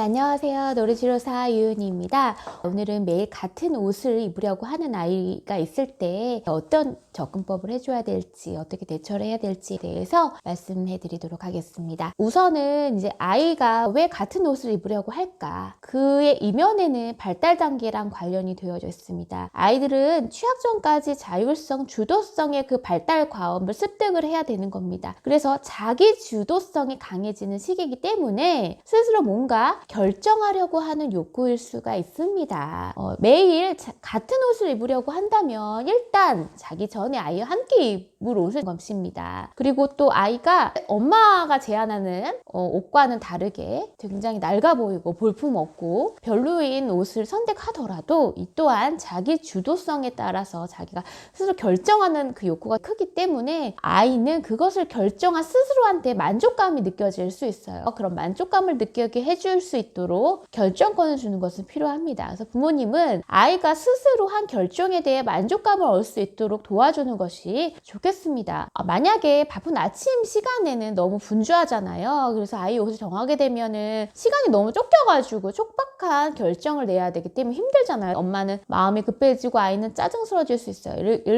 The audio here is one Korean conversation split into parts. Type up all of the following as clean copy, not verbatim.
안녕하세요. 노르지로사 유은희입니다. 오늘은 매일 같은 옷을 입으려고 하는 아이가 있을 때 어떤 접근법을 해줘야 될지, 어떻게 대처를 해야 될지에 대해서 말씀해 드리도록 하겠습니다. 우선은 이제 아이가 왜 같은 옷을 입으려고 할까? 그의 이면에는 발달 단계랑 관련이 되어져 있습니다. 아이들은 취학 전까지 자율성, 주도성의 그 발달 과업을 습득을 해야 되는 겁니다. 그래서 자기 주도성이 강해지는 시기이기 때문에 스스로 뭔가 결정하려고 하는 욕구일 수가 있습니다. 매일 같은 옷을 입으려고 한다면 일단 자기 전에 아이와 함께 입을 옷을 것입니다. 그리고 또 아이가 엄마가 제안하는 옷과는 다르게 굉장히 낡아 보이고 볼품없고 별로인 옷을 선택하더라도 이 또한 자기 주도성에 따라서 자기가 스스로 결정하는 그 욕구가 크기 때문에 아이는 그것을 결정한 스스로한테 만족감이 느껴질 수 있어요. 그런 만족감을 느끼게 해줄 수 있도록 결정권을 주는 것은 필요합니다. 그래서 부모님은 아이가 스스로 한 결정에 대해 만족감을 얻을 수 있도록 도와주는 것이 좋겠습니다. 만약에 바쁜 아침 시간에는 너무 분주하잖아요. 그래서 아이 옷을 정하게 되면은 시간이 너무 쫓겨가지고 촉박한 결정을 내야 되기 때문에 힘들잖아요. 엄마는 마음이 급해지고 아이는 짜증스러워질 수 있어요.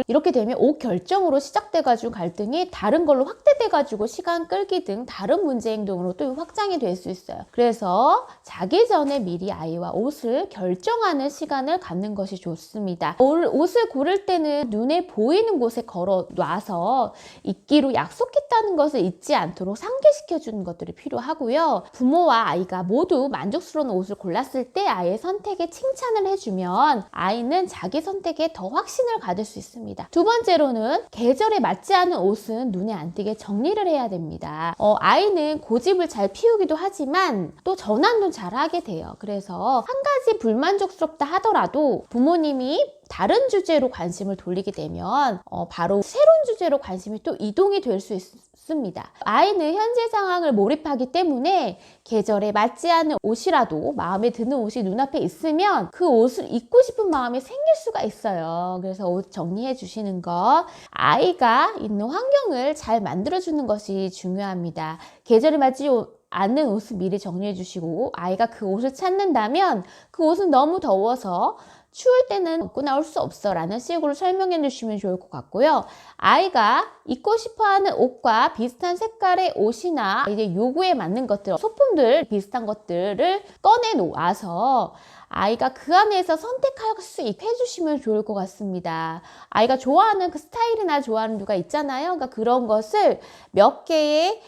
이렇게 되면 옷 결정으로 시작돼가지고 갈등이 다른 걸로 확대돼가지고 시간 끌기 등 다른 문제 행동으로 또 확장이 될 수 있어요. 그래서 자기 전에 미리 아이와 옷을 결정하는 시간을 갖는 것이 좋습니다. 옷을 고를 때는 눈에 보이는 곳에 걸어 놔서 입기로 약속했다는 것을 잊지 않도록 상기시켜 주는 것들이 필요하고요. 부모와 아이가 모두 만족스러운 옷을 골랐을 때 아이의 선택에 칭찬을 해주면 아이는 자기 선택에 더 확신을 가질 수 있습니다. 두 번째로는 계절에 맞지 않은 옷은 눈에 안 띄게 정리를 해야 됩니다. 아이는 고집을 잘 피우기도 하지만 또 전환도 잘 하게 돼요. 그래서 한 가지 불만족스럽다 하더라도 부모님이 다른 주제로 관심을 돌리게 되면 바로 새로운 주제로 관심이 또 이동이 될 수 있습니다. 아이는 현재 상황을 몰입하기 때문에 계절에 맞지 않은 옷이라도 마음에 드는 옷이 눈앞에 있으면 그 옷을 입고 싶은 마음이 생길 수가 있어요. 그래서 옷 정리해 주시는 것, 아이가 있는 환경을 잘 만들어주는 것이 중요합니다. 계절에 맞지 않는 옷을 미리 정리해 주시고 아이가 그 옷을 찾는다면 그 옷은 너무 더워서 추울 때는 입고 나올 수 없어 라는 식으로 설명해 주시면 좋을 것 같고요. 아이가 입고 싶어하는 옷과 비슷한 색깔의 옷이나 이제 요구에 맞는 것들, 소품들 비슷한 것들을 꺼내 놓아서 아이가 그 안에서 선택할 수 있게 해주시면 좋을 것 같습니다. 아이가 좋아하는 그 스타일이나 좋아하는 류가 있잖아요. 그러니까 그런 것을 몇 개의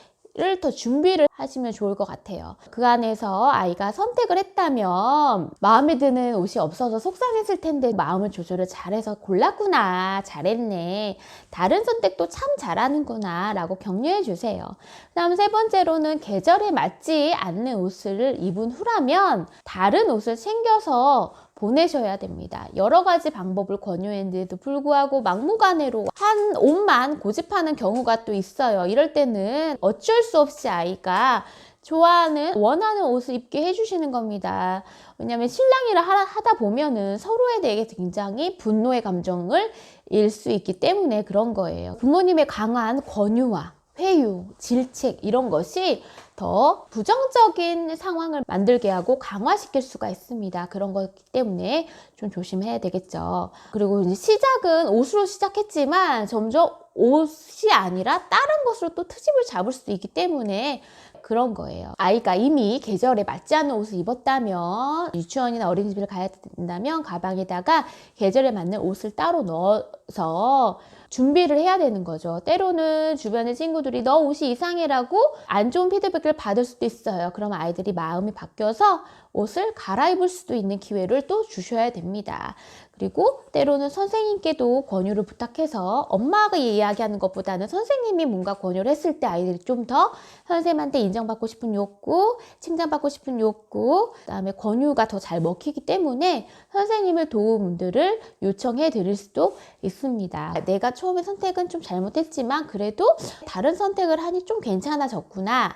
더 준비를 하시면 좋을 것 같아요. 그 안에서 아이가 선택을 했다면 마음에 드는 옷이 없어서 속상했을 텐데 마음을 조절을 잘해서 골랐구나, 잘했네, 다른 선택도 참 잘하는구나 라고 격려해 주세요. 그 다음 세 번째로는 계절에 맞지 않는 옷을 입은 후라면 다른 옷을 챙겨서 보내셔야 됩니다. 여러 가지 방법을 권유했는데도 불구하고 막무가내로 한 옷만 고집하는 경우가 또 있어요. 이럴 때는 어쩔 수 없이 아이가 좋아하는, 원하는 옷을 입게 해주시는 겁니다. 왜냐하면 신랑이라 하다 보면은 서로에 대해 굉장히 분노의 감정을 일 수 있기 때문에 그런 거예요. 부모님의 강한 권유와 회유, 질책 이런 것이 더 부정적인 상황을 만들게 하고 강화시킬 수가 있습니다. 그런 거기 때문에 좀 조심해야 되겠죠. 그리고 이제 시작은 옷으로 시작했지만 점점 옷이 아니라 다른 것으로 또 트집을 잡을 수도 있기 때문에 그런 거예요. 아이가 이미 계절에 맞지 않는 옷을 입었다면 유치원이나 어린이집을 가야 된다면 가방에다가 계절에 맞는 옷을 따로 넣어서 준비를 해야 되는 거죠. 때로는 주변의 친구들이 너 옷이 이상해라고 안 좋은 피드백을 받을 수도 있어요. 그럼 아이들이 마음이 바뀌어서 옷을 갈아입을 수도 있는 기회를 또 주셔야 됩니다. 그리고 때로는 선생님께도 권유를 부탁해서 엄마가 이야기하는 것보다는 선생님이 뭔가 권유를 했을 때 아이들이 좀 더 선생님한테 인정받고 싶은 욕구, 칭찬받고 싶은 욕구, 그다음에 권유가 더 잘 먹히기 때문에 선생님의 도움들을 요청해 드릴 수도 있습니다. 내가 처음에 선택은 좀 잘못했지만 그래도 다른 선택을 하니 좀 괜찮아졌구나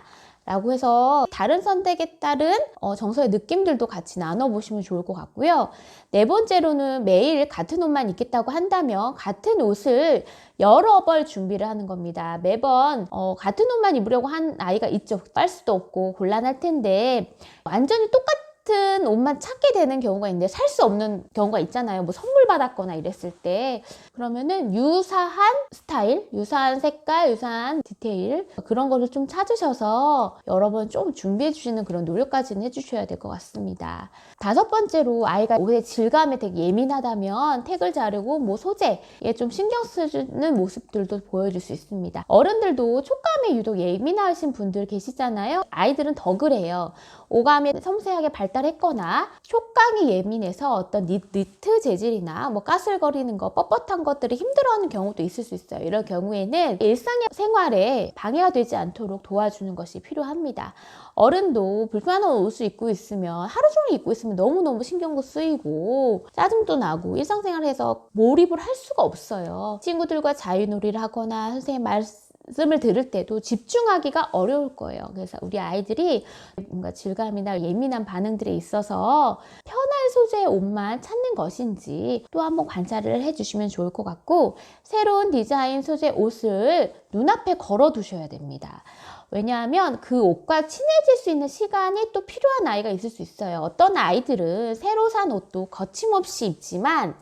라고 해서 다른 선택에 따른 정서의 느낌들도 같이 나눠보시면 좋을 것 같고요. 네 번째로는 매일 같은 옷만 입겠다고 한다면 같은 옷을 여러 벌 준비를 하는 겁니다. 매번 같은 옷만 입으려고 한 아이가 있죠. 빨 수도 없고 곤란할 텐데 완전히 똑같은 옷만 찾게 되는 경우가 있는데 살 수 없는 경우가 있잖아요. 뭐 선물 받았거나 이랬을 때. 그러면은 유사한 스타일, 유사한 색깔, 유사한 디테일 그런 거를 좀 찾으셔서 여러 번 좀 준비해 주시는 그런 노력까지는 해주셔야 될 것 같습니다. 다섯 번째로 아이가 옷의 질감에 되게 예민하다면 택을 자르고 뭐 소재에 좀 신경 쓰는 모습들도 보여줄 수 있습니다. 어른들도 촉감에 유독 예민하신 분들 계시잖아요. 아이들은 더 그래요. 오감이 섬세하게 발달했거나 촉감이 예민해서 어떤 니트 재질이나 뭐 까슬거리는 거, 뻣뻣한 것들을 힘들어하는 경우도 있을 수 있어요. 이런 경우에는 일상생활에 방해가 되지 않도록 도와주는 것이 필요합니다. 어른도 불편한 옷을 입고 있으면 하루 종일 입고 있으면 너무너무 신경도 쓰이고 짜증도 나고 일상생활에서 몰입을 할 수가 없어요. 친구들과 자유놀이를 하거나 선생님 말씀을 들을 때도 집중하기가 어려울 거예요. 그래서 우리 아이들이 뭔가 질감이나 예민한 반응들에 있어서 편한 소재의 옷만 찾는 것인지 또 한번 관찰을 해주시면 좋을 것 같고 새로운 디자인 소재 옷을 눈앞에 걸어 두셔야 됩니다. 왜냐하면 그 옷과 친해질 수 있는 시간이 또 필요한 아이가 있을 수 있어요. 어떤 아이들은 새로 산 옷도 거침없이 입지만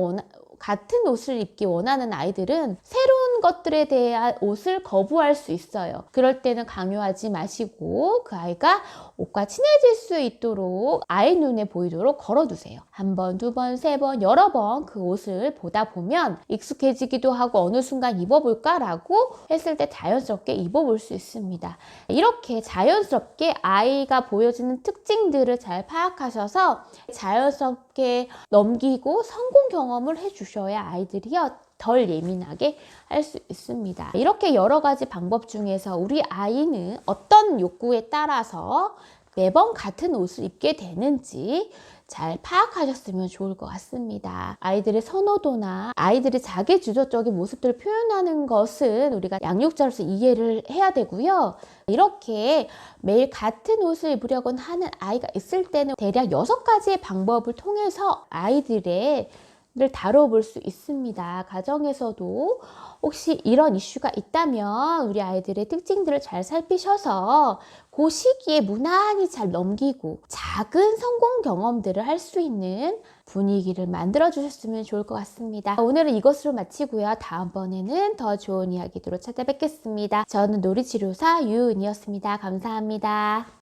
같은 옷을 입기 원하는 아이들은 새로운 것들에 대한 옷을 거부할 수 있어요. 그럴 때는 강요하지 마시고 그 아이가 옷과 친해질 수 있도록 아이 눈에 보이도록 걸어두세요. 한 번, 두 번, 세 번, 여러 번 그 옷을 보다 보면 익숙해지기도 하고 어느 순간 입어볼까라고 했을 때 자연스럽게 입어볼 수 있습니다. 이렇게 자연스럽게 아이가 보여지는 특징들을 잘 파악하셔서 자연스럽게 넘기고 성공 경험을 해주셔야 아이들이요 덜 예민하게 할 수 있습니다. 이렇게 여러 가지 방법 중에서 우리 아이는 어떤 욕구에 따라서 매번 같은 옷을 입게 되는지 잘 파악하셨으면 좋을 것 같습니다. 아이들의 선호도나 아이들의 자기주도적인 모습들을 표현하는 것은 우리가 양육자로서 이해를 해야 되고요. 이렇게 매일 같은 옷을 입으려고 하는 아이가 있을 때는 대략 6가지의 방법을 통해서 아이들의 를 다뤄볼 수 있습니다. 가정에서도 혹시 이런 이슈가 있다면 우리 아이들의 특징들을 잘 살피셔서 그 시기에 무난히 잘 넘기고 작은 성공 경험들을 할 수 있는 분위기를 만들어 주셨으면 좋을 것 같습니다. 오늘은 이것으로 마치고요. 다음번에는 더 좋은 이야기로 찾아뵙겠습니다. 저는 놀이치료사 유은이었습니다. 감사합니다.